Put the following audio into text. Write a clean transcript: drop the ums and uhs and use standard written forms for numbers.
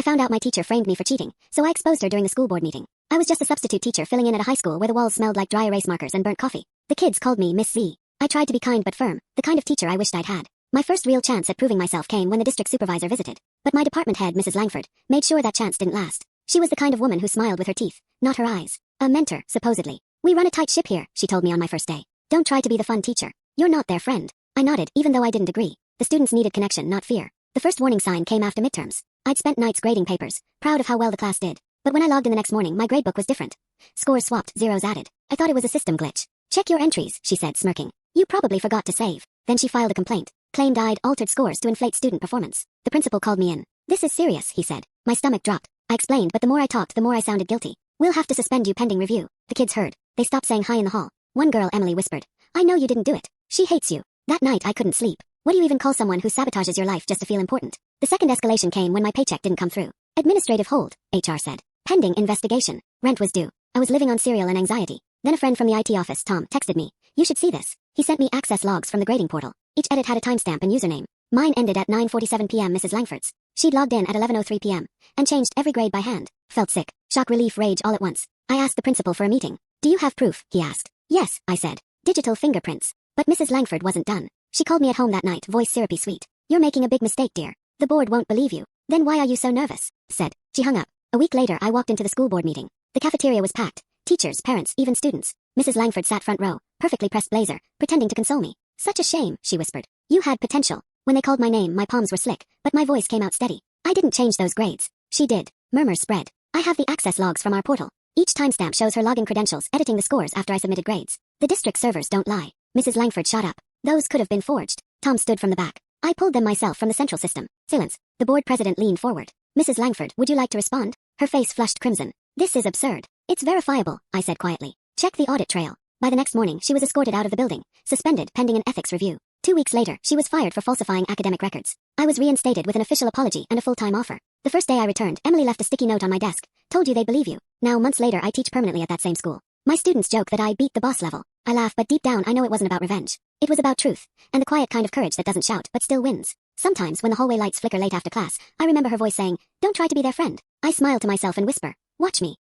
found out my teacher framed me for cheating, so I exposed her during the school board meeting. I was just a substitute teacher filling in at a high school where the walls smelled like dry erase markers and burnt coffee. The kids called me Miss Z. I tried to be kind but firm, the kind of teacher I wished I'd had. My first real chance at proving myself came when the district supervisor visited. But my department head, Mrs. Langford, made sure that chance didn't last. She was the kind of woman who smiled with her teeth, not her eyes. A mentor, supposedly. We run a tight ship here, she told me on my first day. Don't try to be the fun teacher. You're not their friend. I nodded, even though I didn't agree. The students needed connection, not fear. The first warning sign came after midterms. I'd spent nights grading papers, proud of how well the class did. But when I logged in the next morning, my gradebook was different. Scores swapped, zeros added. I thought it was a system glitch. Check your entries, she said, smirking. You probably forgot to save. Then she filed a complaint. Claimed I'd altered scores to inflate student performance. The principal called me in. This is serious, he said. My stomach dropped. I explained, but the more I talked, the more I sounded guilty. We'll have to suspend you pending review. The kids heard. They stopped saying hi in the hall. One girl, Emily, whispered. I know you didn't do it. She hates you. That night I couldn't sleep. What do you even call someone who sabotages your life just to feel important? The second escalation came when my paycheck didn't come through. Administrative hold, HR said. Pending investigation. Rent was due. I was living on cereal and anxiety. Then a friend from the IT office, Tom, texted me. You should see this. He sent me access logs from the grading portal. Each edit had a timestamp and username. Mine ended at 9:47 p.m. Mrs. Langford's. She'd logged in at 11:03 p.m. and changed every grade by hand. Felt sick. Shock, relief, rage all at once. I asked the principal for a meeting. Do you have proof? He asked. Yes, I said. Digital fingerprints. But Mrs. Langford wasn't done. She called me at home that night, voice syrupy sweet. You're making a big mistake, dear. The board won't believe you. Then why are you so nervous? Said. She hung up. A week later, I walked into the school board meeting. The cafeteria was packed. Teachers, parents, even students. Mrs. Langford sat front row, perfectly pressed blazer, pretending to console me. Such a shame, she whispered. You had potential. When they called my name, my palms were slick, but my voice came out steady. I didn't change those grades. She did. Murmurs spread. I have the access logs from our portal. Each timestamp shows her login credentials, editing the scores after I submitted grades. The district servers don't lie. Mrs. Langford shot up. Those could have been forged. Tom stood from the back. I pulled them myself from the central system. Silence. The board president leaned forward. Mrs. Langford, would you like to respond? Her face flushed crimson. This is absurd. It's verifiable, I said quietly. Check the audit trail. By the next morning, she was escorted out of the building, suspended pending an ethics review. 2 weeks later, she was fired for falsifying academic records. I was reinstated with an official apology and a full-time offer. The first day I returned, Emily left a sticky note on my desk. Told you they'd believe you. Now, months later, I teach permanently at that same school. My students joke that I beat the boss level. I laugh, but deep down I know it wasn't about revenge. It was about truth, and the quiet kind of courage that doesn't shout but still wins. Sometimes, when the hallway lights flicker late after class, I remember her voice saying, don't try to be their friend. I smile to myself and whisper, watch me.